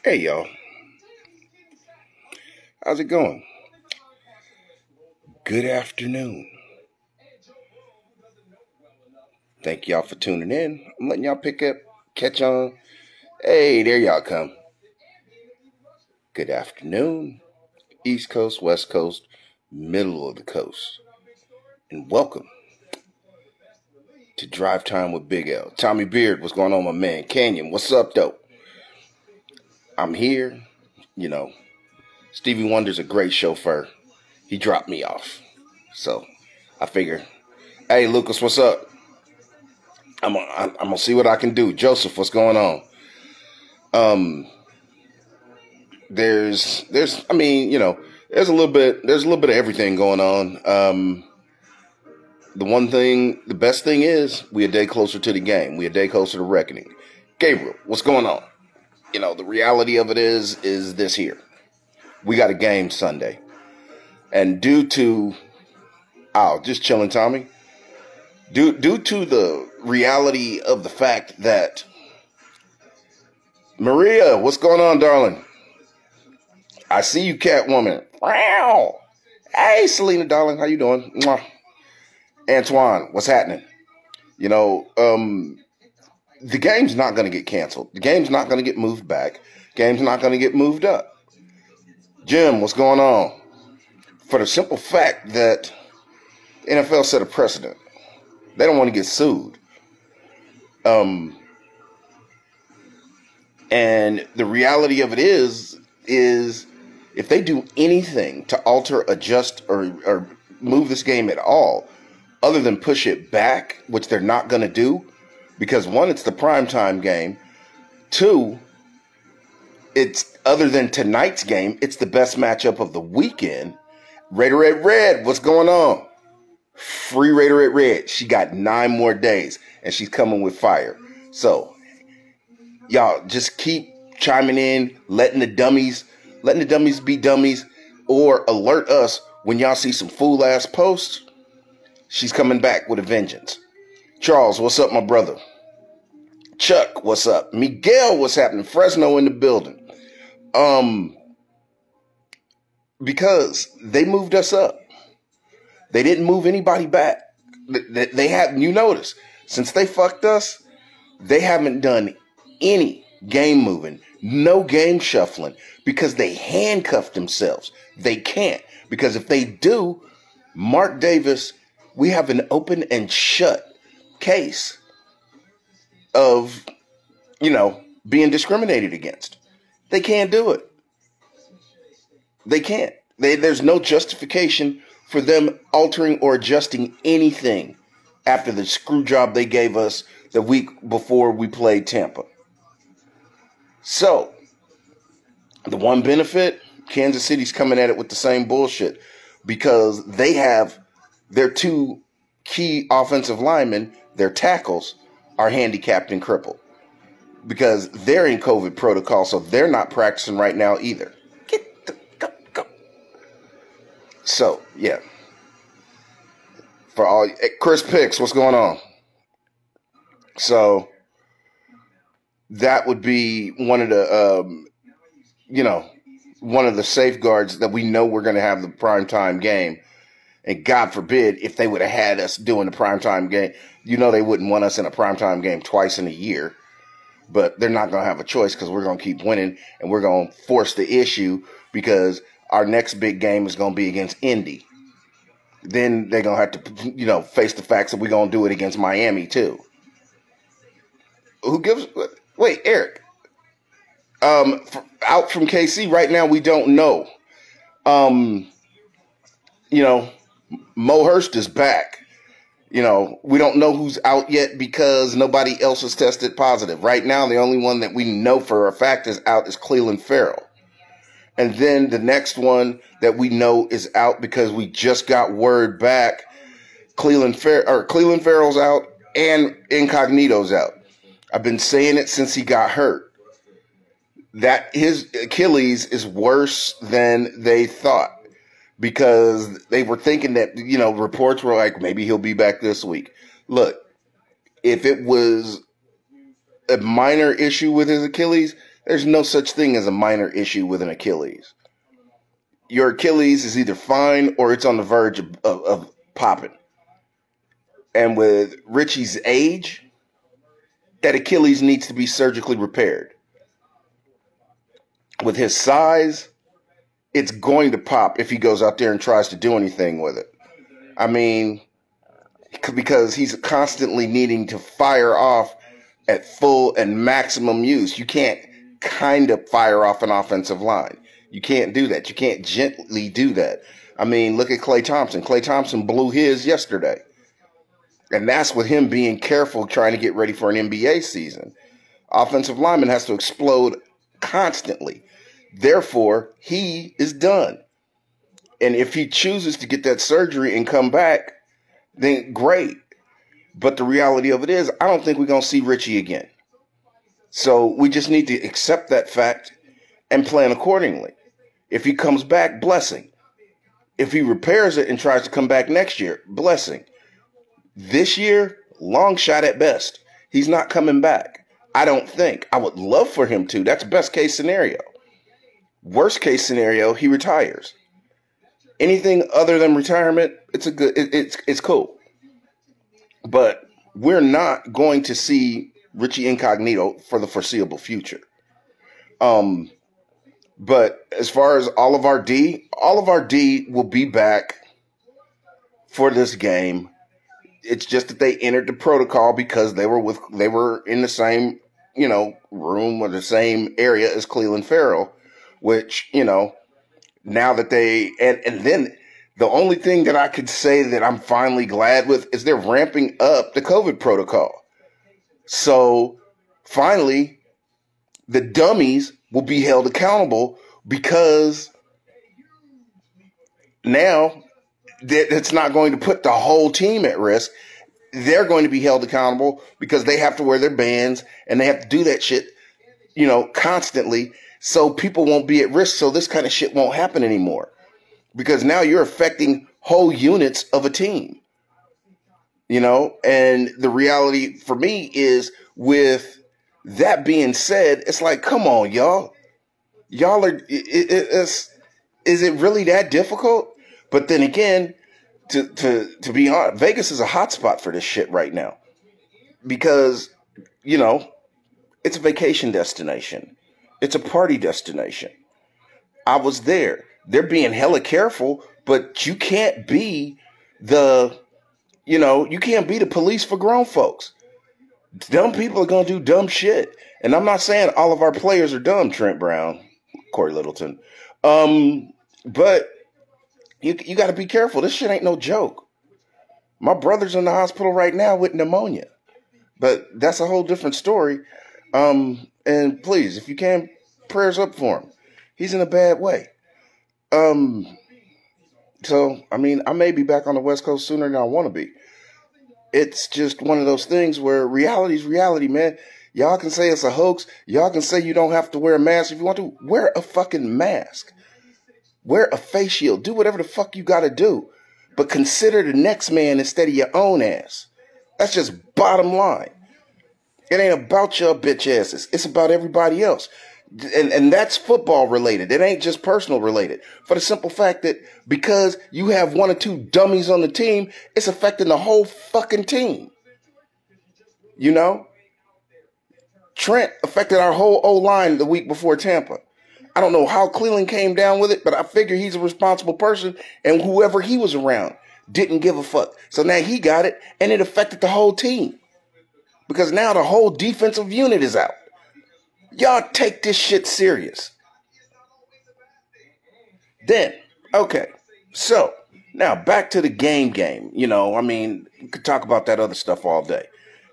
Hey y'all, how's it going? Good afternoon. Thank y'all for tuning in. I'm letting y'all catch on. Hey, there y'all come. Good afternoon, East Coast, West Coast, middle of the coast. And welcome to Drive Time with Big L. Tommy Beard, what's going on, my man? Canyon, what's up, though? I'm here. You know, Stevie Wonder's a great chauffeur. He dropped me off. So I figure, hey, Lucas, what's up? I'm gonna see what I can do. Joseph, what's going on? There's I mean, there's a little bit of everything going on. The best thing is we a day closer to the game. We a day closer to reckoning. Gabriel, what's going on? The reality of it is this here. We got a game Sunday. And due to just chilling, Tommy. Due to the reality of the fact that Maria, what's going on, darling? I see you, Catwoman. Wow. Hey, Selena, darling, how you doing? Mwah. Antoine, what's happening? The game's not going to get canceled. The game's not going to get moved back. Game's not going to get moved up. Jim, what's going on? For the simple fact that the NFL set a precedent. They don't want to get sued. And the reality of it is if they do anything to alter, adjust, or move this game at all, other than push it back, which they're not going to do, because one, it's the primetime game. Two, it's other than tonight's game, it's the best matchup of the weekend. Raider at Red, what's going on? Free Raider at Red. She got 9 more days, and she's coming with fire. So, y'all, just keep chiming in, letting the dummies be dummies, or alert us when y'all see some fool-ass posts. She's coming back with a vengeance. Charles, what's up, my brother? Chuck, what's up? Miguel, what's happening? Fresno in the building. Because they moved us up. They didn't move anybody back. They haven't, you notice, since they fucked us, they haven't done any game moving, no game shuffling, because they handcuffed themselves. They can't, because if they do, Mark Davis, we have an open and shut case of, being discriminated against. They can't do it. They can't. There's no justification for them altering or adjusting anything after the screw job they gave us the week before we played Tampa. So, the one benefit, Kansas City's coming at it with the same bullshit because they have their 2 key offensive linemen, their tackles, are handicapped and crippled because they're in COVID protocol, so they're not practicing right now either. Go. So, yeah. For all Chris Picks, what's going on? So that would be one of the one of the safeguards that we know we're going to have the primetime game. And God forbid if they would have had us doing the primetime game, they wouldn't want us in a primetime game twice in a year. But they're not going to have a choice because we're going to keep winning and we're going to force the issue because our next big game is going to be against Indy. Then they're going to have to, face the facts that we're going to do it against Miami, too. Wait, Eric. Out from KC right now, we don't know. Mo Hurst is back. We don't know who's out yet because nobody else has tested positive. Right now, the only one that we know for a fact is out is Clelin Ferrell. And then the next one that we know is out because we just got word back. Clelin Ferrell's out and Incognito's out. I've been saying it since he got hurt. That his Achilles is worse than they thought because they were thinking that, reports were like, maybe he'll be back this week. Look, if it was a minor issue with his Achilles, there's no such thing as a minor issue with an Achilles. Your Achilles is either fine or it's on the verge of popping. And with Richie's age, that Achilles needs to be surgically repaired. With his size, it's going to pop if he goes out there and tries to do anything with it. I mean, because he's constantly needing to fire off at full and maximum use. You can't kind of fire off an offensive line. You can't do that. You can't gently do that. I mean, look at Klay Thompson. Klay Thompson blew his yesterday. And that's with him being careful trying to get ready for an NBA season. Offensive lineman has to explode constantly. Therefore, he is done. And if he chooses to get that surgery and come back, then great. But the reality of it is, I don't think we're going to see Richie again. So we just need to accept that fact and plan accordingly. If he comes back, blessing. If he repairs it and tries to come back next year, blessing. This year, long shot at best. He's not coming back. I don't think. I would love for him to. That's best case scenario. Worst case scenario, he retires. Anything other than retirement, it's cool. But we're not going to see Richie Incognito for the foreseeable future. But as far as all of our D will be back for this game. It's just that they entered the protocol because they were in the same, room or the same area as Clelin Ferrell, which, now that and then the only thing that I could say that I'm finally glad with is they're ramping up the COVID protocol. So finally, the dummies will be held accountable because now that it's not going to put the whole team at risk. They're going to be held accountable because they have to wear their bands and they have to do that shit, constantly. So people won't be at risk. So this kind of shit won't happen anymore because now you're affecting whole units of a team, and the reality for me is with that being said, it's like, come on, y'all are, is it really that difficult? But then again, to be honest, Vegas is a hotspot for this shit right now because, it's a vacation destination. It's a party destination. I was there. They're being hella careful, but you can't be the police for grown folks. Dumb people are going to do dumb shit. And I'm not saying all of our players are dumb, Trent Brown, Corey Littleton. But you got to be careful. This shit ain't no joke. My brother's in the hospital right now with pneumonia. But that's a whole different story. And please, if you can, prayers up for him. He's in a bad way. So, I mean, I may be back on the West Coast sooner than I want to be. It's just one of those things where reality's reality, man. Y'all can say it's a hoax. Y'all can say you don't have to wear a mask if you want to. Wear a fucking mask. Wear a face shield. Do whatever the fuck you got to do. But consider the next man instead of your own ass. That's just bottom line. It ain't about your bitch asses. It's about everybody else. And that's football related. It ain't just personal related. For the simple fact that because you have one or two dummies on the team, it's affecting the whole fucking team. Trent affected our whole O-line the week before Tampa. I don't know how Cleveland came down with it, but I figure he's a responsible person, and whoever he was around didn't give a fuck. So now he got it, and it affected the whole team. Because now the whole defensive unit is out. Y'all take this shit serious. Then, okay, so now back to the game. We could talk about that other stuff all day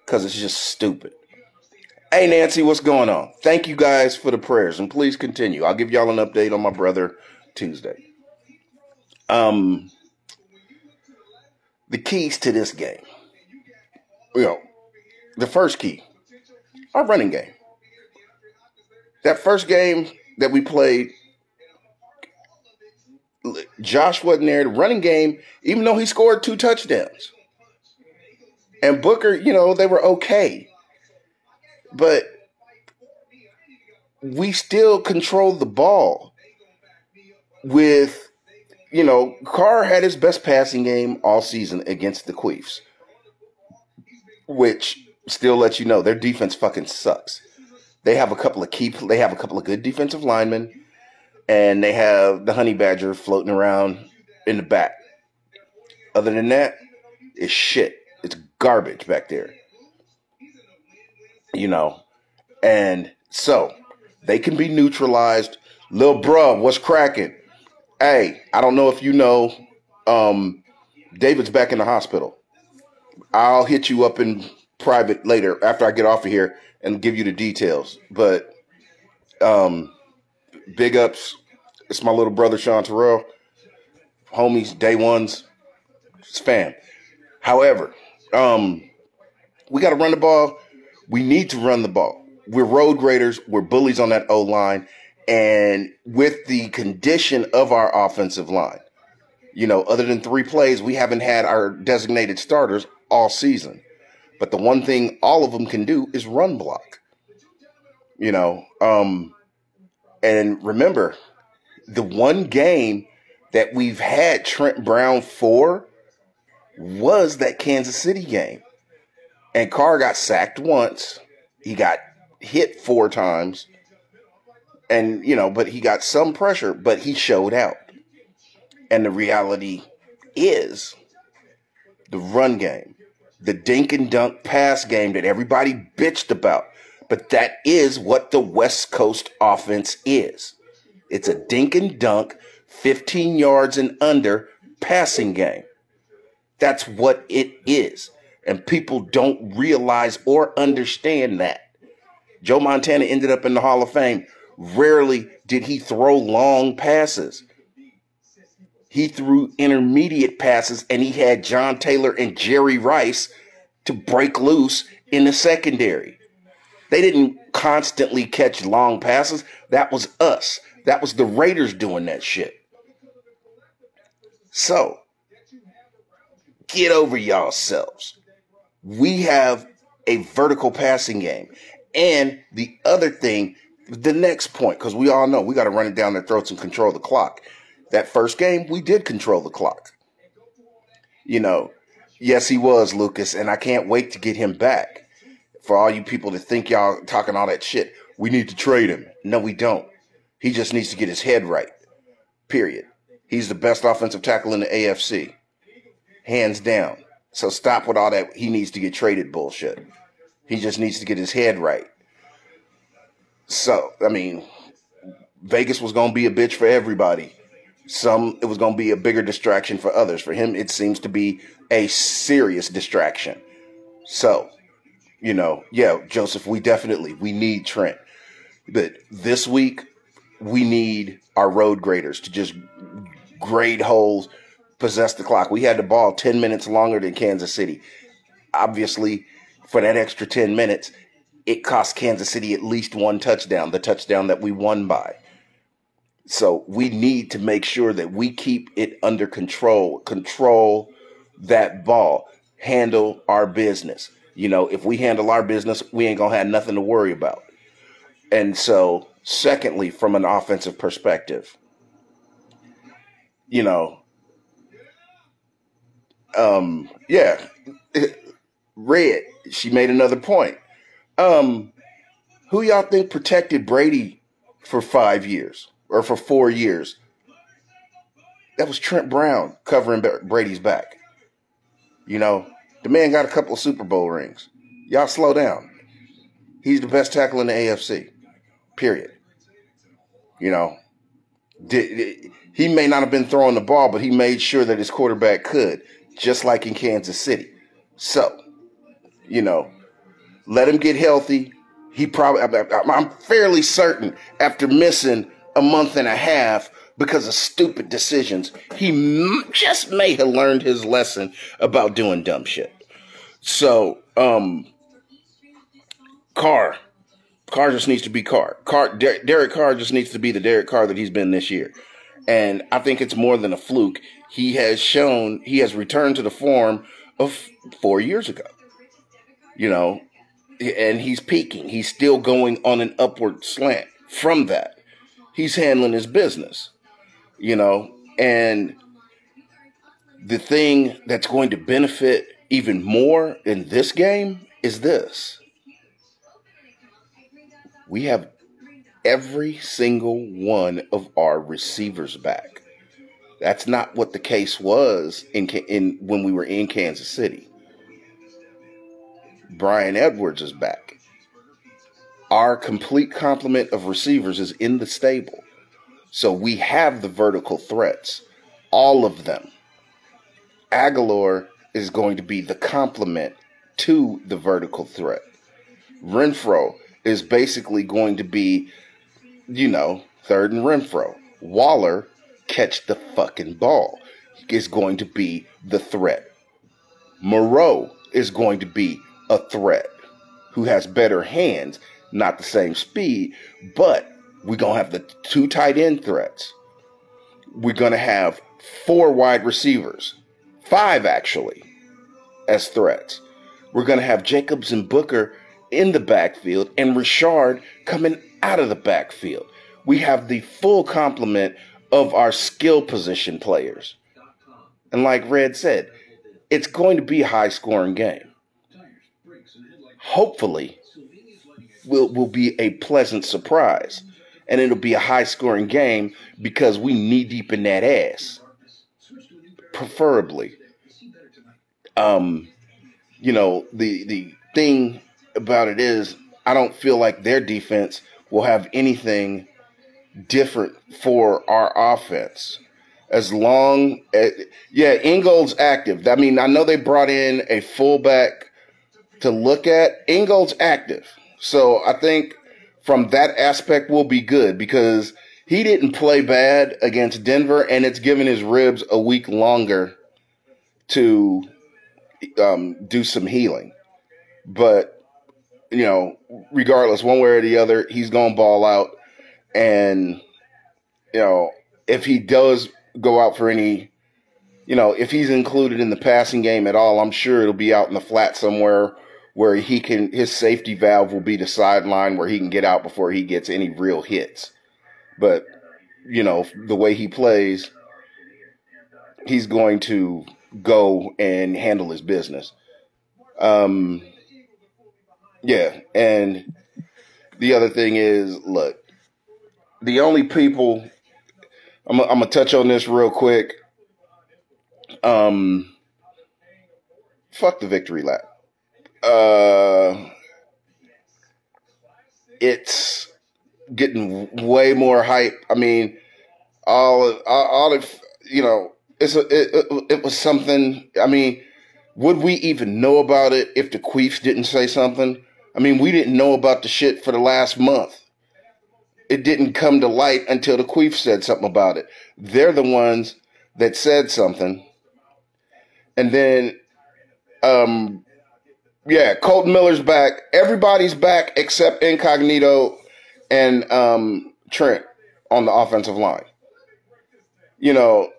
because it's just stupid. Hey, Nancy, what's going on? Thank you guys for the prayers, and please continue. I'll give y'all an update on my brother Tuesday. The keys to this game. The first key, our running game. That first game that we played, Josh wasn't there. The running game, even though he scored 2 touchdowns. And Booker, they were okay. But we still controlled the ball with, Carr had his best passing game all season against the Queefs, which still lets you know their defense fucking sucks. They have a couple of good defensive linemen, and they have the Honey Badger floating around in the back. Other than that, it's shit. It's garbage back there. And so they can be neutralized. Lil bruh, what's cracking? Hey, I don't know if you know, David's back in the hospital. I'll hit you up in private later after I get off of here and give you the details. But big ups. It's my little brother, Sean Terrell. Homies, day ones. It's fam. However, we got to run the ball. We need to run the ball. We're road graders. We're bullies on that O-line. And with the condition of our offensive line, other than 3 plays, we haven't had our designated starters all season. But the one thing all of them can do is run block. And remember, the one game that we've had Trent Brown for was that Kansas City game. And Carr got sacked once. He got hit 4 times. And, but he got some pressure, but he showed out. And the reality is the run game, the dink and dunk pass game that everybody bitched about. But that is what the West Coast offense is. It's a dink and dunk, 15 yards and under passing game. That's what it is. And people don't realize or understand that. Joe Montana ended up in the Hall of Fame. Rarely did he throw long passes. He threw intermediate passes, and he had John Taylor and Jerry Rice to break loose in the secondary. They didn't constantly catch long passes. That was us. That was the Raiders doing that shit. So, get over yourselves. We have a vertical passing game. And the other thing, the next point, because we all know we got to run it down their throats and control the clock. That first game, we did control the clock. Yes, he was, Lucas, and I can't wait to get him back. For all you people that think y'all talking all that shit, we need to trade him. No, we don't. He just needs to get his head right. Period. He's the best offensive tackle in the AFC. Hands down. So stop with all that he needs to get traded bullshit. He just needs to get his head right. So, Vegas was going to be a bitch for everybody. It was going to be a bigger distraction for others. For him, it seems to be a serious distraction. So, Joseph, we need Trent. But this week, we need our road graders to just grade holes, possess the clock. We had the ball 10 minutes longer than Kansas City. Obviously, for that extra 10 minutes, it cost Kansas City at least 1 touchdown, the touchdown that we won by. So we need to make sure that we keep it under control that ball, handle our business. If we handle our business, we ain't going to have nothing to worry about. And so, secondly, from an offensive perspective, Red, she made another point. Who y'all think protected Brady for 5 years or for 4 years? That was Trent Brown covering Brady's back. The man got a couple of Super Bowl rings. Y'all slow down. He's the best tackle in the AFC. Period. He may not have been throwing the ball, but he made sure that his quarterback could, just like in Kansas City. So, let him get healthy. I'm fairly certain after missing a month and a half because of stupid decisions, he just may have learned his lesson about doing dumb shit. So, Carr just needs to be Carr. Derek Carr just needs to be the Derek Carr that he's been this year. And I think it's more than a fluke. He has returned to the form of 4 years ago. And he's peaking. He's still going on an upward slant from that. He's handling his business, and the thing that's going to benefit even more in this game is this. We have every single one of our receivers back. That's not what the case was in when we were in Kansas City. Bryan Edwards is back. Our complete complement of receivers is in the stable. So we have the vertical threats, all of them. Aguilar is going to be the complement to the vertical threat. Renfrow is basically going to be, third and Renfrow. Waller, catch the fucking ball, is going to be the threat. Moreau is going to be a threat who has better hands, not the same speed, but we're going to have the 2 tight end threats. We're going to have 4 wide receivers, 5 actually, as threats. We're going to have Jacobs and Booker in the backfield and Richard coming out of the backfield. We have the full complement of our skill position players. And like Red said, it's going to be a high-scoring game. Hopefully, will be a pleasant surprise. And it'll be a high-scoring game because we knee-deep in that ass. Preferably. The thing about it is, I don't feel like their defense will have anything different for our offense. As long as, Ingold's active. I mean, I know they brought in a fullback to look at. Ingold's active. So I think from that aspect we'll be good because he didn't play bad against Denver and it's given his ribs a week longer to do some healing. But, regardless, one way or the other, he's going to ball out. And, if he does go out for any, if he's included in the passing game at all, I'm sure it'll be out in the flat somewhere where his safety valve will be the sideline where he can get out before he gets any real hits. But, the way he plays, he's going to go and handle his business. And the other thing is, look, the only people, I'm going to touch on this real quick. Fuck the victory lap. It's getting way more hype. I mean, it was something. I mean, would we even know about it if the Queefs didn't say something? I mean, we didn't know about the shit for the last month. It didn't come to light until the Queefs said something about it. They're the ones that said something. And then, Colton Miller's back. Everybody's back except Incognito and Trent on the offensive line. And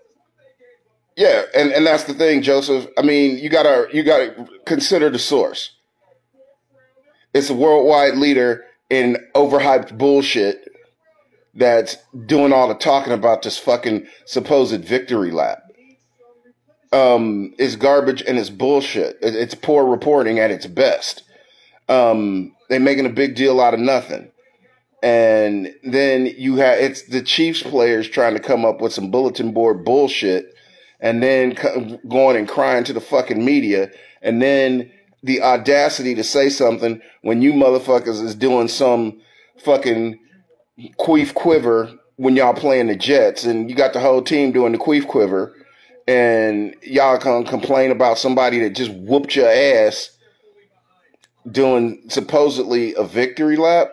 that's the thing, Joseph. I mean, you gotta consider the source. It's a worldwide leader in overhyped bullshit that's doing all the talking about this fucking supposed victory lap. It's garbage and it's bullshit. It's poor reporting at its best. They're making a big deal out of nothing. And then it's the Chiefs players trying to come up with some bulletin board bullshit and then going and crying to the fucking media. And then the audacity to say something when you motherfuckers is doing some fucking queef quiver when y'all playing the Jets and you got the whole team doing the queef quiver and y'all can complain about somebody that just whooped your ass doing supposedly a victory lap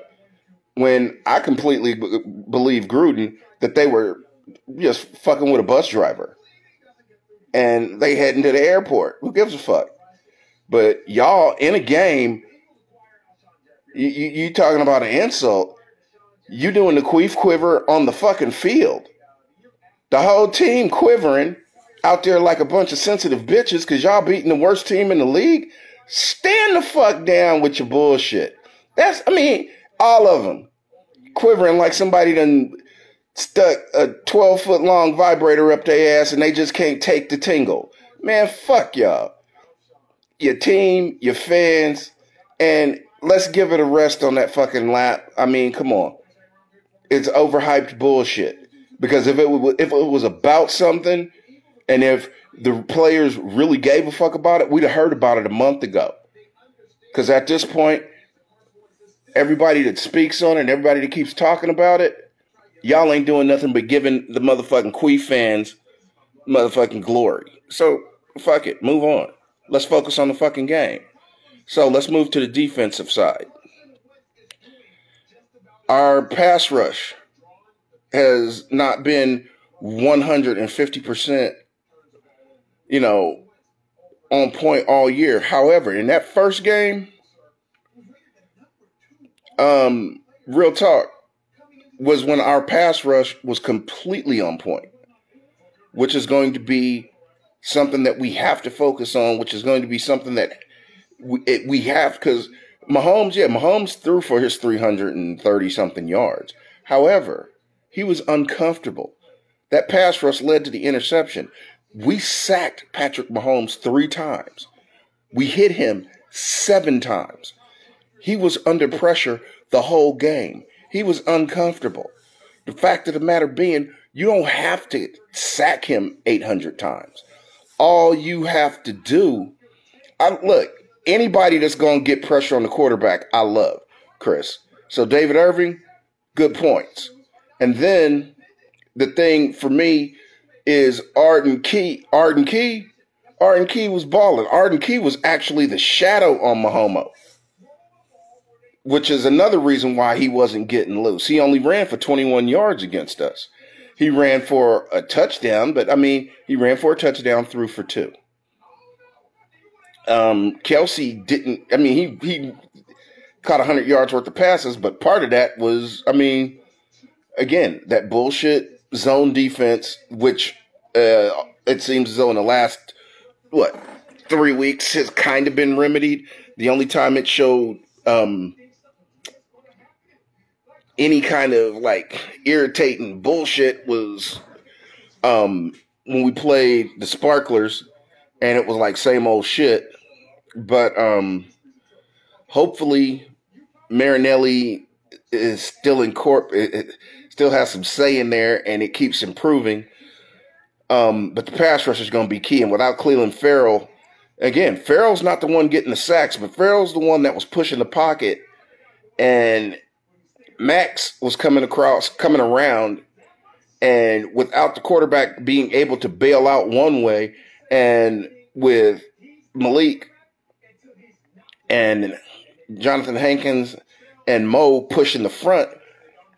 when I completely believe Gruden that they were just fucking with a bus driver and they heading to the airport. Who gives a fuck? But y'all in a game, you talking about an insult. You doing the queef quiver on the fucking field. The whole team quivering out there like a bunch of sensitive bitches because y'all beating the worst team in the league. Stand the fuck down with your bullshit. All of them quivering like somebody done stuck a 12-foot long vibrator up their ass and they just can't take the tingle. Man, fuck y'all. Your team, your fans, and let's give it a rest on that fucking lap. Come on. It's overhyped bullshit. Because if it was about something, and if the players really gave a fuck about it, we'd have heard about it a month ago. Because at this point, everybody that speaks on it and everybody that keeps talking about it, y'all ain't doing nothing but giving the motherfucking Quee fans motherfucking glory. So, fuck it. Move on. Let's focus on the fucking game. So, let's move to the defensive side. Our pass rush has not been 150%, on point all year. However, in that first game, real talk, was when our pass rush was completely on point, which is going to be something that we have to focus on, which is going to be something that we have, because Mahomes threw for his 330-something yards. However, he was uncomfortable. That pass rush led to the interception. We sacked Patrick Mahomes 3 times. We hit him 7 times. He was under pressure the whole game. He was uncomfortable. The fact of the matter being, you don't have to sack him 800 times. All you have to do, look, anybody that's going to get pressure on the quarterback, I love, Chris. So David Irving, good points. And then the thing for me is Arden Key. Arden Key was balling. Arden Key was actually the shadow on Mahomes, which is another reason why he wasn't getting loose. He only ran for 21 yards against us. He ran for a touchdown, but he ran for a touchdown, threw for 2. Kelsey didn't, he caught 100 yards worth of passes, but part of that was, again, that bullshit zone defense, which it seems as though in the last, 3 weeks has kind of been remedied. The only time it showed any kind of irritating bullshit was when we played the Sparklers, and it was same old shit. But hopefully Marinelli is still in it still has some say in there, and it keeps improving. But the pass rush is going to be key, and without Clelin Ferrell, again, Ferrell's not the one getting the sacks, but Ferrell's the one that was pushing the pocket, and Max was coming around, and without the quarterback being able to bail out one way, and with Malik and Jonathan Hankins and Mo pushing the front,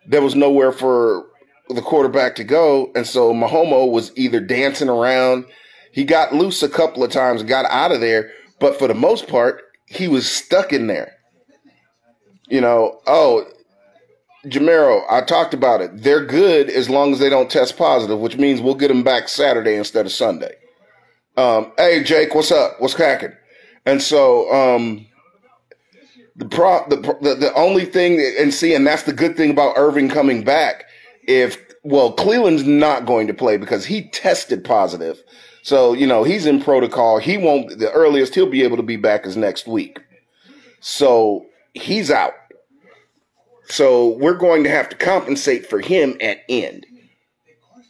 there was nowhere for the quarterback to go. And so Mahomes was either dancing around. He got loose a couple of times, got out of there. But for the most part, he was stuck in there. Jamero, I talked about it. They're good as long as they don't test positive, which means we'll get them back Saturday instead of Sunday. Hey, Jake, what's up? What's cracking? And so the only thing, and that's the good thing about Irving coming back. Cleveland's not going to play because he tested positive. So, he's in protocol. The earliest he'll be able to be back is next week. So he's out. So we're going to have to compensate for him at end.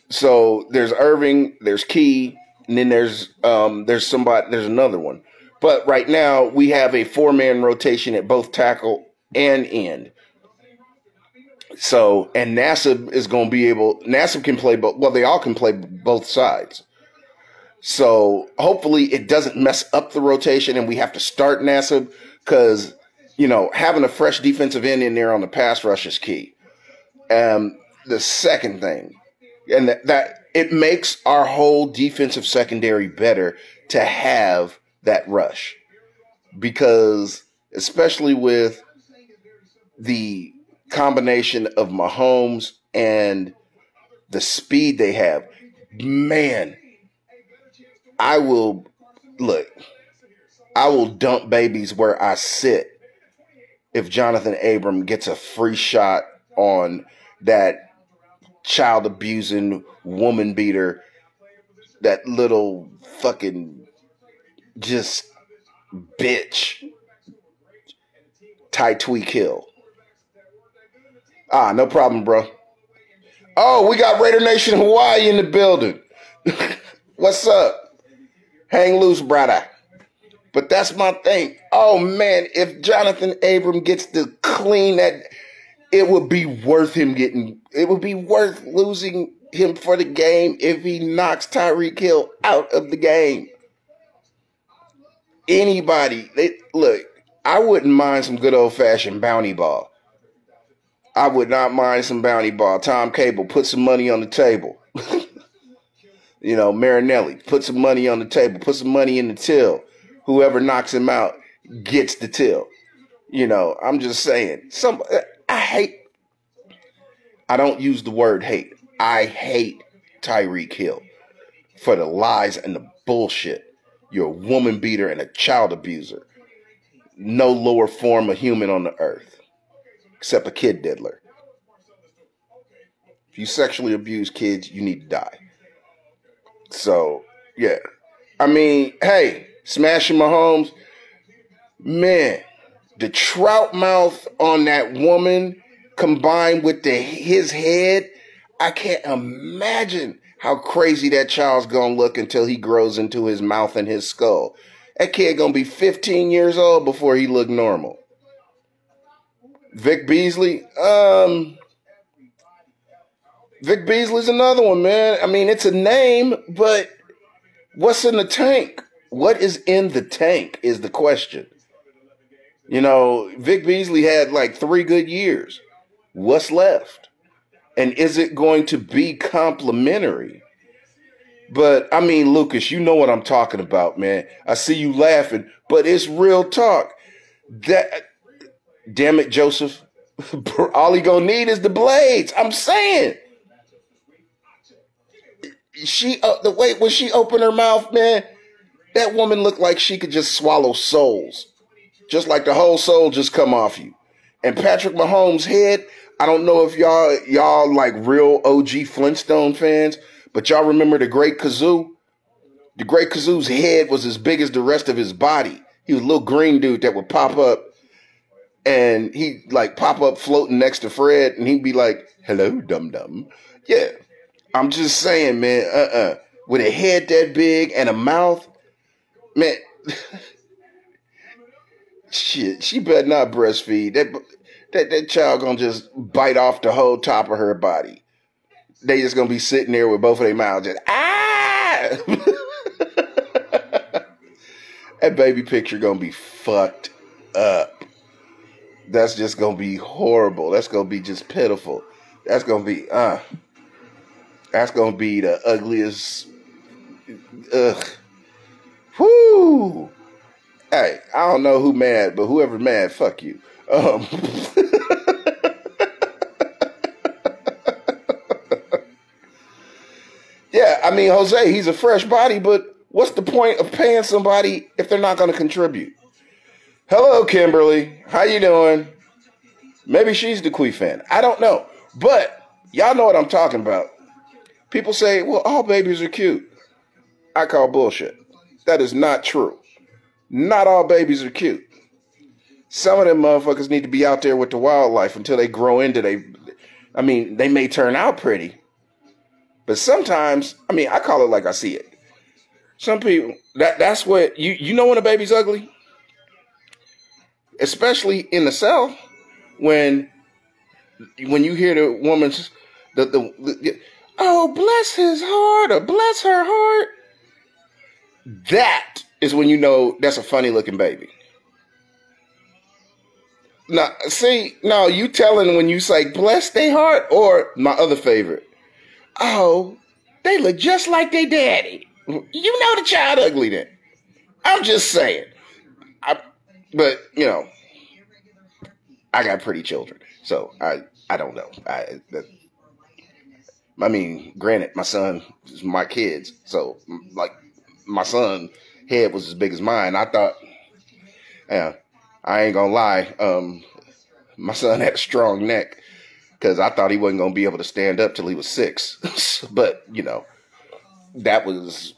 So there's Irving, there's Key, and then there's another one. But right now we have a 4-man rotation at both tackle and end. So, and Nassib is going to be Nassib can play they all can play both sides. So hopefully it doesn't mess up the rotation and we have to start Nassib, because having a fresh defensive end in there on the pass rush is key. The second thing, and that it makes our whole defensive secondary better to have that rush, because especially with the combination of Mahomes and the speed they have, Man, I will dump babies where I sit if Jonathan Abram gets a free shot on that child abusing woman beater, that little fucking just bitch, Tyreek Hill. No problem, bro. Oh, we got Raider Nation Hawaii in the building. What's up? Hang loose, brother. But that's my thing. Oh, man, if Jonathan Abram gets to clean that, it would be worth losing him for the game if he knocks Tyreek Hill out of the game. Anybody, I wouldn't mind some good old-fashioned bounty ball. I would not mind some bounty ball. Tom Cable, put some money on the table. Marinelli, put some money on the table. Put some money in the till. Whoever knocks him out gets the till. I'm just saying. I don't use the word hate. I hate Tyreek Hill for the lies and the bullshit. You're a woman beater and a child abuser. No lower form of human on the earth. Except a kid diddler. If you sexually abuse kids, you need to die. So, yeah. I mean, hey, Smashing Mahomes, man, the trout mouth on that woman combined with his head, I can't imagine how crazy that child's gonna look until he grows into his mouth and his skull. That kid gonna be 15 years old before he look normal. Vic Beasley, Vic Beasley's another one, man. I mean, it's a name, but what's in the tank? What is in the tank is the question. Vic Beasley had like 3 good years. What's left? And is it going to be complimentary? But, I mean, Lucas, you know what I'm talking about, man. I see you laughing, but it's real talk. Damn it, Joseph. All he gonna need is the blades. I'm saying. The way when she opened her mouth, man, that woman looked like she could just swallow souls. Just like the whole soul just come off you. And Patrick Mahomes' head, I don't know if y'all like real OG Flintstone fans, but y'all remember the Great Kazoo? The Great Kazoo's head was as big as the rest of his body. He was a little green dude that would pop up. And he like pop up floating next to Fred, and he'd be like, "Hello, dum dum." Yeah, I'm just saying, man. With a head that big and a mouth, man. Shit, she better not breastfeed. That child gonna just bite off the whole top of her body. They just gonna be sitting there with both of their mouths just That baby picture gonna be fucked up. That's just going to be horrible. That's going to be just pitiful. That's going to be, that's going to be the ugliest, whoo. Hey, I don't know who mad, but whoever mad, fuck you. Yeah, I mean, Jose, he's a fresh body, but what's the point of paying somebody if they're not going to contribute? Hello, Kimberly. How you doing? Maybe she's the Quee fan. I don't know. But y'all know what I'm talking about. People say, well, all babies are cute. I call bullshit. That is not true. Not all babies are cute. Some of them motherfuckers need to be out there with the wildlife until they grow into they may turn out pretty. But sometimes, I call it like I see it. Some people, that's what, you know when a baby's ugly? Especially in the South, when you hear the woman's oh, bless his heart or bless her heart, that is when you know that's a funny looking baby. Now, see, no, you telling when you say bless their heart, or my other favorite, oh, they look just like their daddy. You know the child ugly then. I'm just saying. But, I got pretty children, so I don't know. I mean, granted, my son is my kids, so like my son head was as big as mine. I thought, yeah, I ain't gonna lie, my son had a strong neck because I thought he wasn't gonna be able to stand up till he was 6. But that was,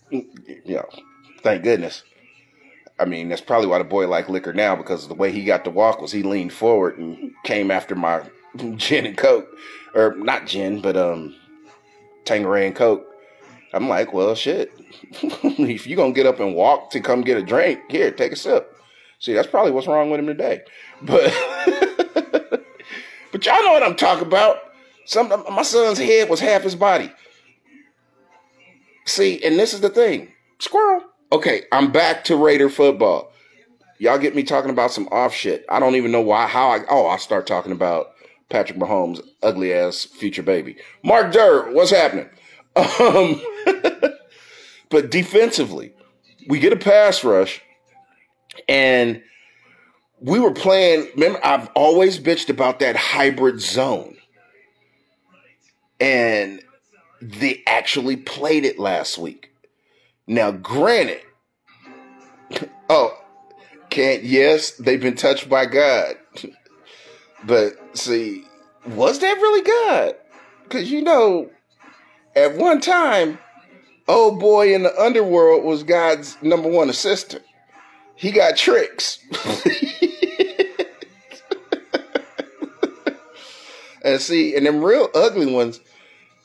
thank goodness. I mean, that's probably why the boy liked liquor now, because the way he got to walk was he leaned forward and came after my gin and Coke. Or not gin, but Tanqueray and Coke. I'm like, well, shit. If you're going to get up and walk to come get a drink, here, take a sip. See, that's probably what's wrong with him today. But but y'all know what I'm talking about. My son's head was half his body. See, and this is the thing. Squirrel. Okay, I'm back to Raider football. Y'all get me talking about some off shit. I don't even know I'll start talking about Patrick Mahomes' ugly ass future baby. Mark Durr, what's happening? But defensively, we get a pass rush, and we were playing. Remember, I've always bitched about that hybrid zone, and they actually played it last week. Now, granted, yes, they've been touched by God. But see, was that really God? Because at one time, old boy in the underworld was God's number one assistant. He got tricks. And see, and them real ugly ones,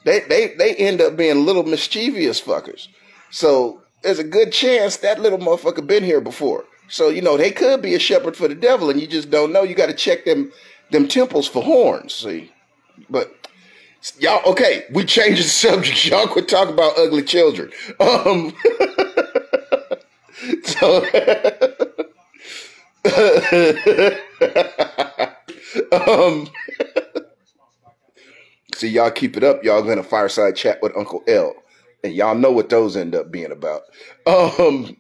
they end up being little mischievous fuckers. So there's a good chance that little motherfucker been here before. So, they could be a shepherd for the devil, and you just don't know. You got to check them temples for horns, see. But y'all, okay, we changed the subject. Y'all quit talking about ugly children. So see, y'all keep it up. Y'all gonna fireside chat with Uncle L. And y'all know what those end up being about. Damn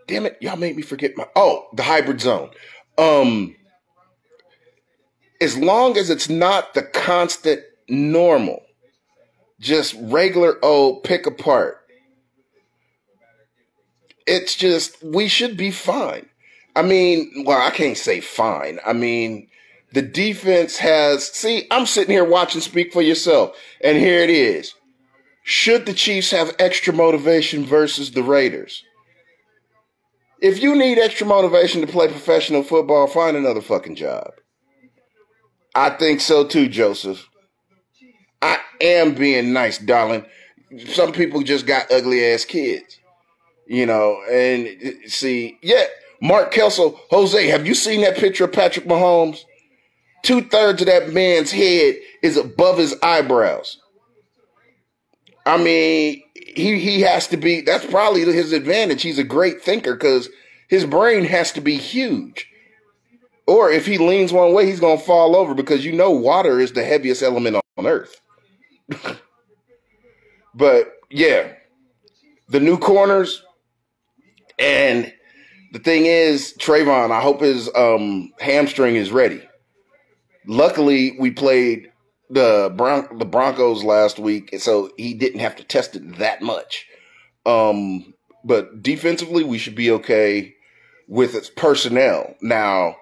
it, y'all made me forget the hybrid zone. As long as it's not the constant normal, just regular old pick apart, it's just, we should be fine. I mean, well, I can't say fine. I mean, the defense I'm sitting here watching Speak for Yourself, and here it is. Should the Chiefs have extra motivation versus the Raiders? If you need extra motivation to play professional football, find another fucking job. I think so too, Joseph. I am being nice, darling. Some people just got ugly ass kids. And see, yeah, Mark Kelsel, Jose, have you seen that picture of Patrick Mahomes? 2/3 of that man's head is above his eyebrows. I mean, he has to be, that's probably his advantage. He's a great thinker because his brain has to be huge. Or if he leans one way, he's going to fall over because water is the heaviest element on earth. But yeah, the new corners, and the thing is, Trayvon, I hope his hamstring is ready. Luckily, we played the Broncos last week, so he didn't have to test it that much. But defensively, we should be okay with its personnel. Now,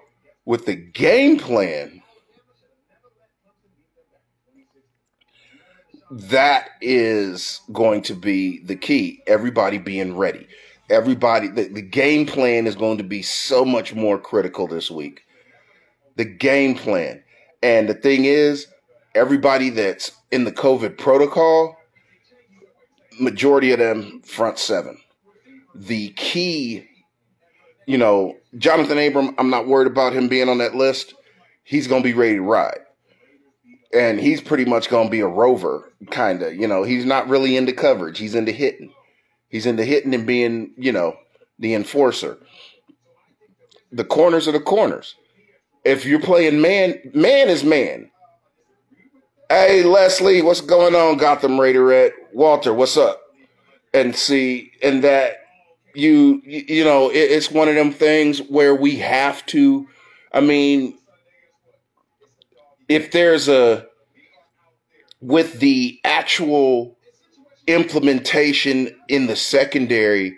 with the game plan, that is going to be the key. Everybody being ready. The game plan is going to be so much more critical this week. The game plan. And the thing is, everybody that's in the COVID protocol, majority of them front seven. The key, Jonathan Abram, I'm not worried about him being on that list. He's going to be ready to ride. And he's pretty much going to be a rover, kind of. He's not really into coverage. He's into hitting. He's into hitting and being, the enforcer. The corners are the corners. If you're playing man is man. Hey, Leslie, what's going on, Gotham Raiderette? Walter, what's up? And see, and that it's one of them things where we have to, I mean, if there's a with the actual implementation in the secondary,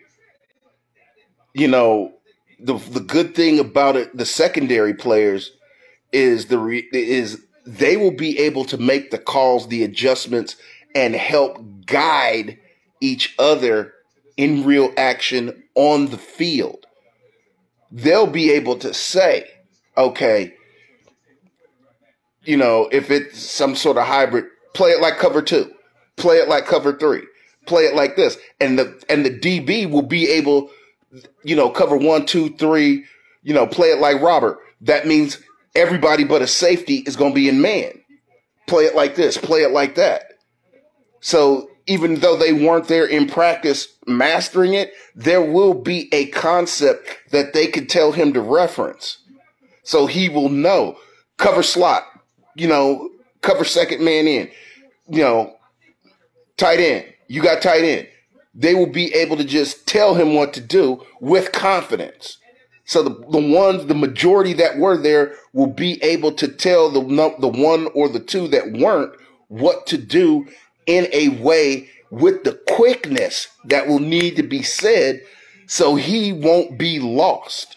the good thing about it, the secondary players is they will be able to make the calls, the adjustments, and help guide each other in real action on the field. They'll be able to say, okay, if it's some sort of hybrid, play it like cover 2, play it like cover 3, play it like this. And the DB will be able, cover 1, 2, 3, play it like Robert. That means everybody but a safety is going to be in man. Play it like this, play it like that. So even though they weren't there in practice mastering it, there will be a concept that they could tell him to reference. So he will know. Cover slot, cover second man in, tight end. You got tight end. They will be able to just tell him what to do with confidence. So the majority that were there will be able to tell the one or the two that weren't what to do in a way with the quickness that will need to be said so he won't be lost.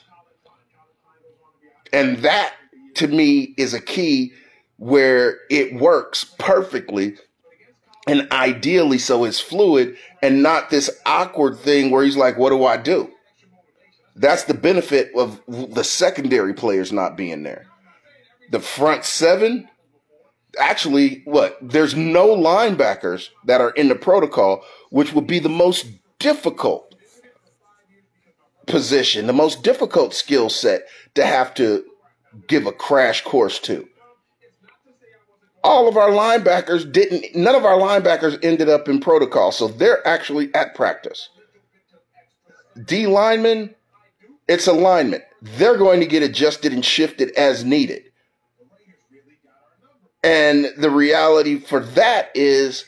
And that, to me, is a key where it works perfectly and ideally so it's fluid and not this awkward thing where he's like, what do I do? That's the benefit of the secondary players not being there. The front seven, actually, there's no linebackers that are in the protocol, which would be the most difficult position, the most difficult skill set to have to give a crash course to. None of our linebackers ended up in protocol, so they're actually at practice. D linemen, it's alignment. They're going to get adjusted and shifted as needed. And the reality for that is,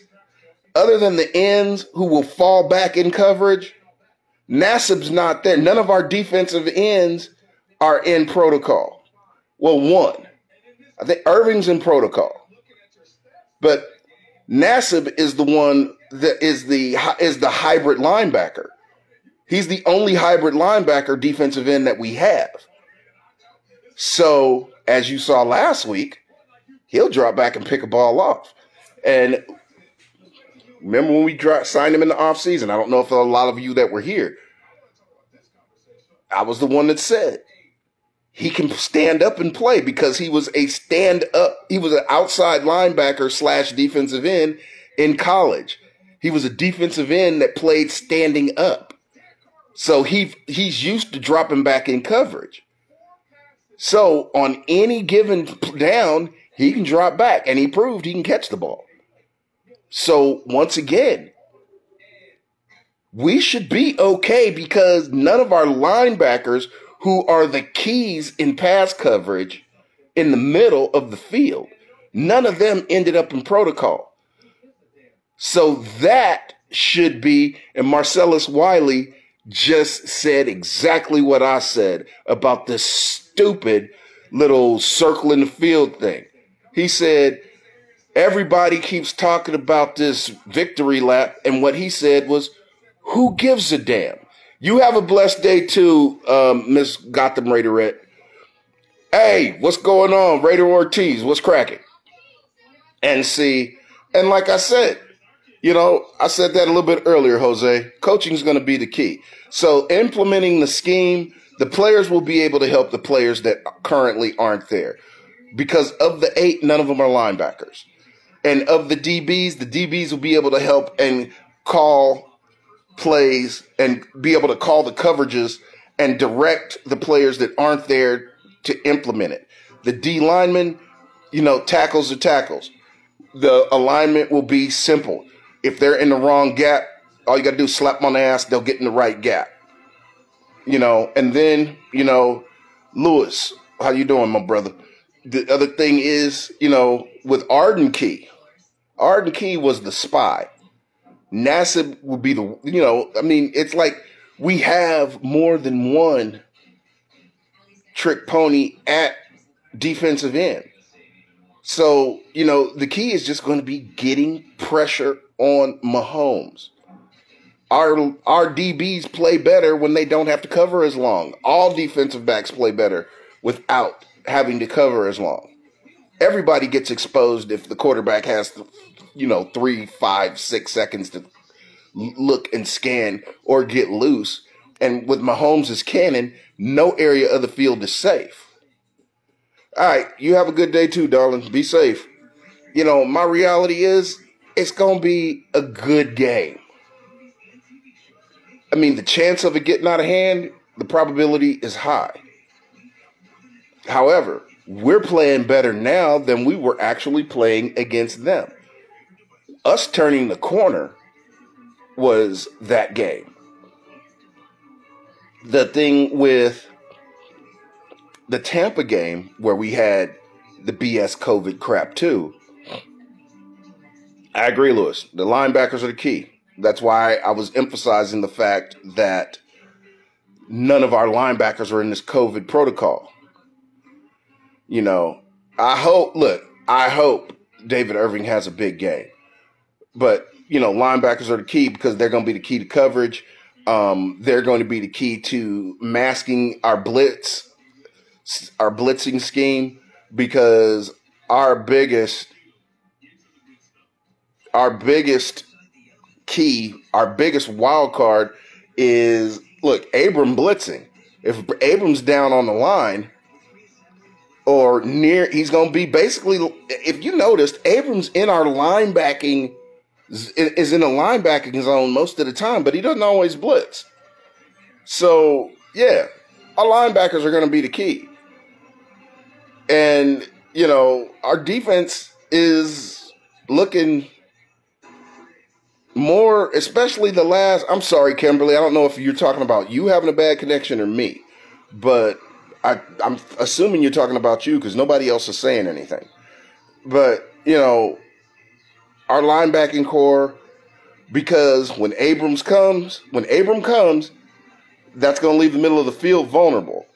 other than the ends who will fall back in coverage, Nassib's not there. None of our defensive ends are in protocol. Well, one. I think Irving's in protocol. But Nassib is the one that is the hybrid linebacker. He's the only hybrid linebacker defensive end that we have. So, as you saw last week, he'll drop back and pick a ball off. And remember when we signed him in the offseason? I don't know if a lot of you that were here. I was the one that said he can stand up and play because he was a stand-up. He was an outside linebacker / defensive end in college. He was a defensive end that played standing up. So he's used to dropping back in coverage. So on any given down, he can drop back, and he proved he can catch the ball. So once again, we should be okay because none of our linebackers, who are the keys in pass coverage in the middle of the field, none of them ended up in protocol. So that should be, and Marcellus Wiley just said exactly what I said about this stupid little circle in the field thing. He said, everybody keeps talking about this victory lap, and what he said was, who gives a damn? You have a blessed day too, Miss Gotham Raiderette. Hey, what's going on, Raider Ortiz? What's cracking? And see, and like I said, I said that a little bit earlier, Jose. Coaching is going to be the key. So implementing the scheme, the players will be able to help the players that currently aren't there. Because of the 8, none of them are linebackers. And of the DBs will be able to help and call plays and be able to call the coverages and direct the players that aren't there to implement it. The D linemen, tackles are tackles. The alignment will be simple. If they're in the wrong gap, all you got to do is slap them on the ass, they'll get in the right gap. And then, Lewis, how you doing, my brother? The other thing is, with Arden Key was the spy. Nassib would be the, it's like we have more than one trick pony at defensive end. So, the key is just going to be getting pressure on Mahomes. Our DBs play better when they don't have to cover as long. All defensive backs play better without having to cover as long. Everybody gets exposed if the quarterback has, 3, 5, 6 seconds to look and scan or get loose. And with Mahomes' cannon, no area of the field is safe. All right, you have a good day too, darling. Be safe. My reality is it's going to be a good game. I mean, the chance of it getting out of hand, the probability is high. However, we're playing better now than we were actually playing against them. Us turning the corner was that game. The thing with the Tampa game where we had the BS COVID crap too, I agree, Lewis. The linebackers are the key. That's why I was emphasizing the fact that none of our linebackers are in this COVID protocol. I hope David Irving has a big game. But, linebackers are the key because they're going to be the key to coverage. They're going to be the key to masking our blitzing scheme, because our biggest key, our biggest wild card is, Abram blitzing. If Abram's down on the line or near, he's going to be basically, if you noticed, Abrams in our linebacking is in a linebacking zone most of the time, but he doesn't always blitz. So, yeah, our linebackers are going to be the key. And, our defense is looking more, especially the last, I'm sorry, Kimberly, I don't know if you're talking about you having a bad connection or me, but I'm assuming you're talking about you because nobody else is saying anything. But, our linebacking core, because when Abram comes, that's going to leave the middle of the field vulnerable.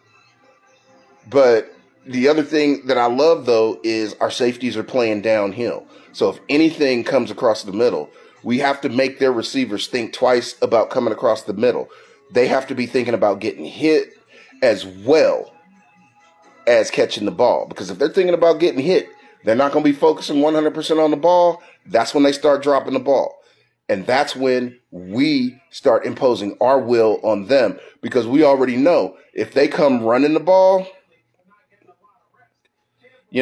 But the other thing that I love, though, is our safeties are playing downhill. So if anything comes across the middle, we have to make their receivers think twice about coming across the middle. They have to be thinking about getting hit as well as catching the ball. Because if they're thinking about getting hit, they're not going to be focusing 100% on the ball. That's when they start dropping the ball. And that's when we start imposing our will on them. Because we already know if they come running the ball, we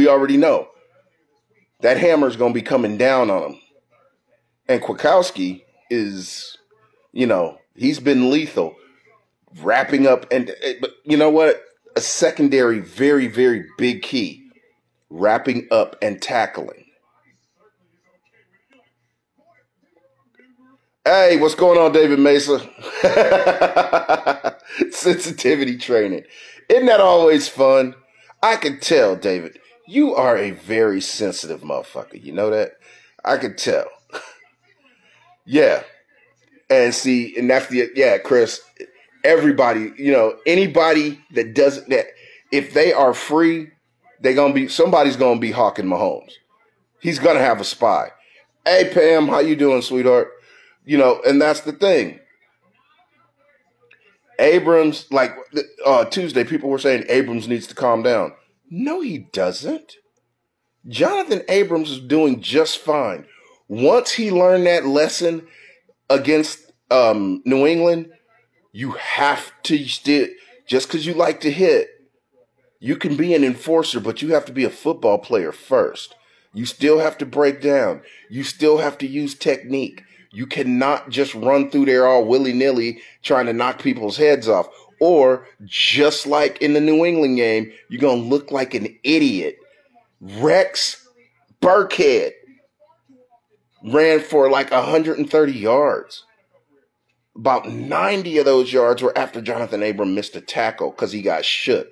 already know that hammer's going to be coming down on them. And Kwiatkowski is, he's been lethal. Wrapping up, but you know what? A secondary, very, very big key. Wrapping up and tackling. Hey, what's going on, David Mesa? Sensitivity training. Isn't that always fun? I can tell, David, you are a very sensitive motherfucker. You know that? I can tell. Yeah. And see, and that's Chris, everybody, anybody that doesn't, that if they are free, somebody's going to be hawking Mahomes. He's going to have a spy. Hey, Pam, how you doing, sweetheart? And that's the thing. Abrams, Tuesday, people were saying Abrams needs to calm down. No, he doesn't. Jonathan Abrams is doing just fine. Once he learned that lesson against New England, you have to still, just because you like to hit, you can be an enforcer, but you have to be a football player first. You still have to break down. You still have to use technique. You cannot just run through there all willy-nilly trying to knock people's heads off. Or, just like in the New England game, you're going to look like an idiot. Rex Burkhead ran for 130 yards. About 90 of those yards were after Jonathan Abram missed a tackle because he got shook.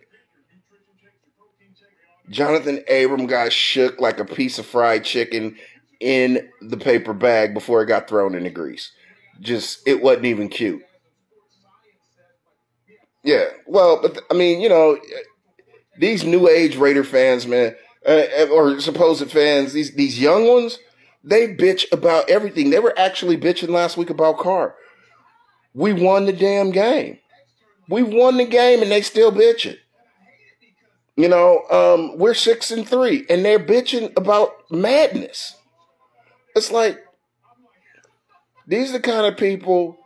Jonathan Abram got shook like a piece of fried chicken in the paper bag before it got thrown in the grease. It wasn't even cute. Yeah, well, but These new age Raider fans, man, or supposed fans, these young ones, they bitch about everything. They were actually bitching last week about Carr. We won the damn game. We won the game, and they still bitching. You know, we're 6-3, and they're bitching about madness. It's like, these are the kind of people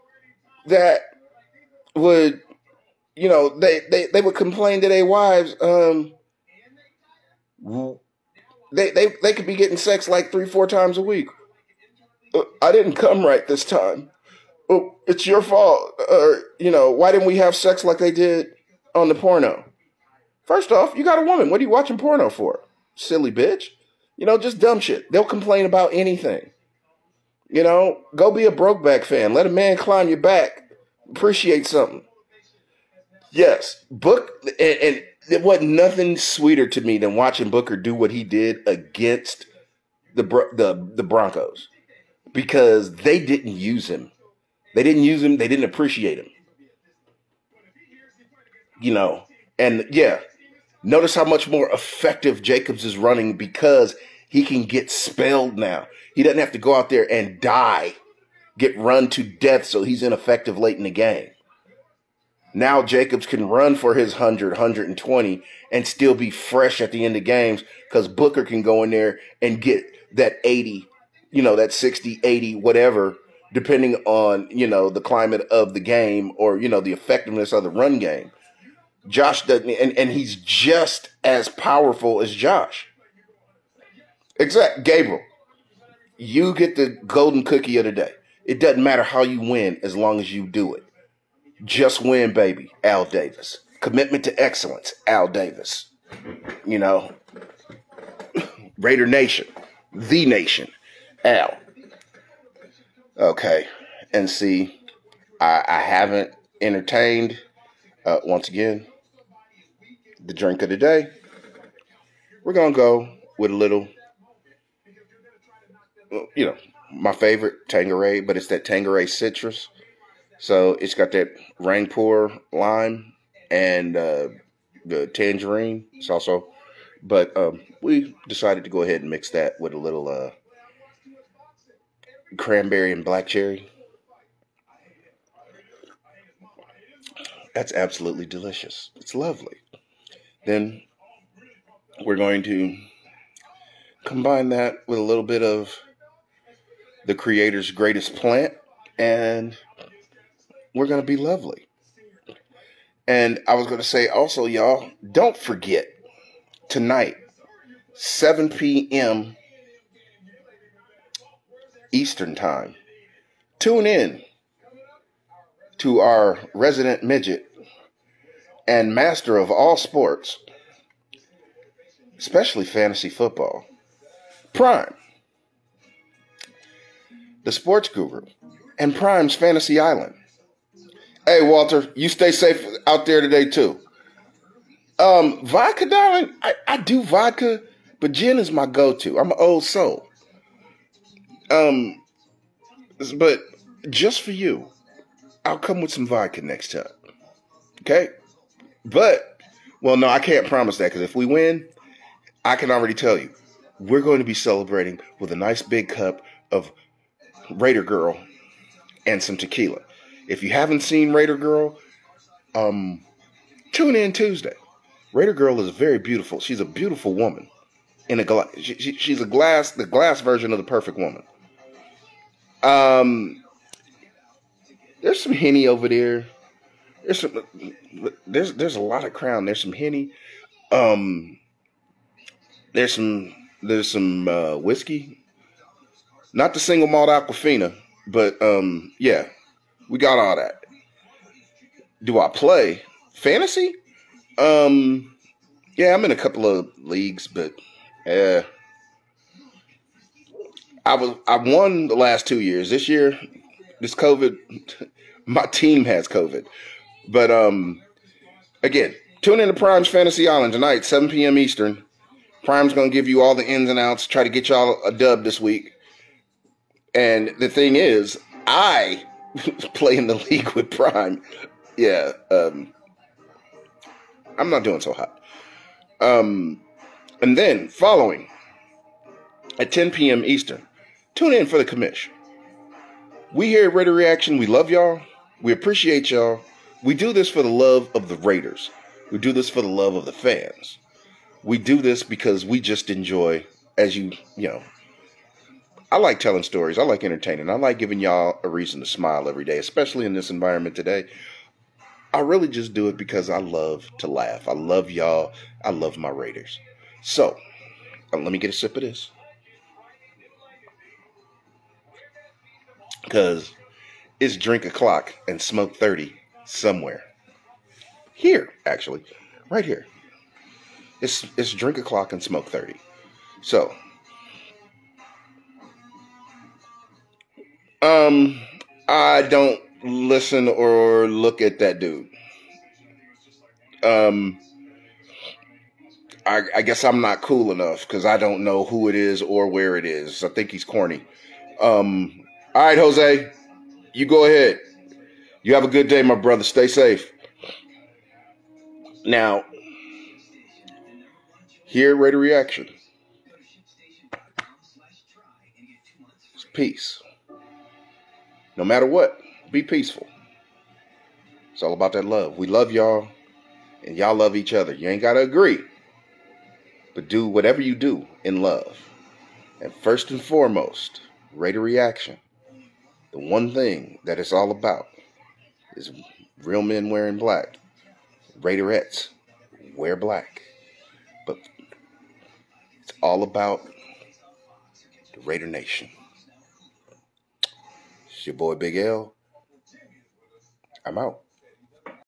that would, you know, they would complain to their wives. They could be getting sex like 3-4 times a week. I didn't come right this time. Oh, it's your fault. Or, you know, why didn't we have sex like they did on the porno? First off, you got a woman. What are you watching porno for? Silly bitch. You know, just dumb shit. They'll complain about anything. You know, go be a Brokeback fan. Let a man climb your back. Appreciate something. Yes, and it wasn't nothing sweeter to me than watching Booker do what he did against the Broncos, because they didn't use him. They didn't use him. They didn't appreciate him. You know, and yeah, notice how much more effective Jacobs is running because he can get spelled now. He doesn't have to go out there and die, get run to death, so he's ineffective late in the game. Now Jacobs can run for his 100, 120 and still be fresh at the end of games because Booker can go in there and get that 80, you know, that 60, 80, whatever, depending on, you know, the climate of the game or, you know, the effectiveness of the run game. Josh doesn't, and he's just as powerful as Josh. Exactly. Gabriel, you get the golden cookie of the day. It doesn't matter how you win as long as you do it. Just win, baby. Al Davis. Commitment to excellence. Al Davis. You know, Raider Nation. The Nation. Al. Okay. And see, I haven't entertained, once again, the drink of the day. We're going to go with a little, you know, my favorite, Tanqueray, but it's that Tanqueray citrus. So it's got that Rangpur lime and the tangerine. It's also, but we decided to go ahead and mix that with a little cranberry and black cherry. That's absolutely delicious. It's lovely. Then we're going to combine that with a little bit of the Creator's Greatest Plant, and we're going to be lovely. And I was going to say also, y'all, don't forget, tonight, 7 p.m. Eastern Time, tune in to our resident midget and master of all sports, especially fantasy football, Prime, the sports guru, and Prime's Fantasy Island. Hey, Walter, you stay safe out there today, too. Vodka, darling, I do vodka, but gin is my go-to. I'm an old soul. But just for you, I'll come with some vodka next time. Okay? But, well, no, I can't promise that, because if we win, I can already tell you, we're going to be celebrating with a nice big cup of Raider Girl and some tequila. If you haven't seen Raider Girl, tune in Tuesday. Raider Girl is very beautiful. She's a beautiful woman in a glass. She's the glass version of the perfect woman. There's some Henny over there. There's a lot of Crown. There's some Henny. There's some whiskey. Not the single malt Aquafina, but yeah, we got all that. Do I play fantasy? Yeah, I'm in a couple of leagues, but I won the last 2 years. This year, this COVID, my team has COVID. But again, tune in to Prime's Fantasy Island tonight, 7 p.m. Eastern. Prime's going to give you all the ins and outs, try to get y'all a dub this week. And the thing is, I play in the league with Prime. Yeah, I'm not doing so hot. And then following at 10 p.m. Eastern, tune in for the commish. We here at Raider Reaction, we love y'all. We appreciate y'all. We do this for the love of the Raiders. We do this for the love of the fans. We do this because we just enjoy, as you know, I like telling stories. I like entertaining. I like giving y'all a reason to smile every day, especially in this environment today. I really just do it because I love to laugh. I love y'all. I love my Raiders. So, let me get a sip of this. Because it's drink o'clock and smoke 30 somewhere. Here, actually. Right here. It's drink o'clock and smoke 30. So, I don't listen or look at that dude. I guess I'm not cool enough because I don't know who it is or where it is. I think he's corny. All right, Jose, you go ahead. You have a good day, my brother. Stay safe. Now, here at Raider Reaction, it's peace. No matter what, be peaceful. It's all about that love. We love y'all, and y'all love each other. You ain't got to agree, but do whatever you do in love. And first and foremost, Raider Reaction, the one thing that it's all about is real men wearing black. Raiderettes wear black. But it's all about the Raider Nation. It's your boy Big L. I'm out.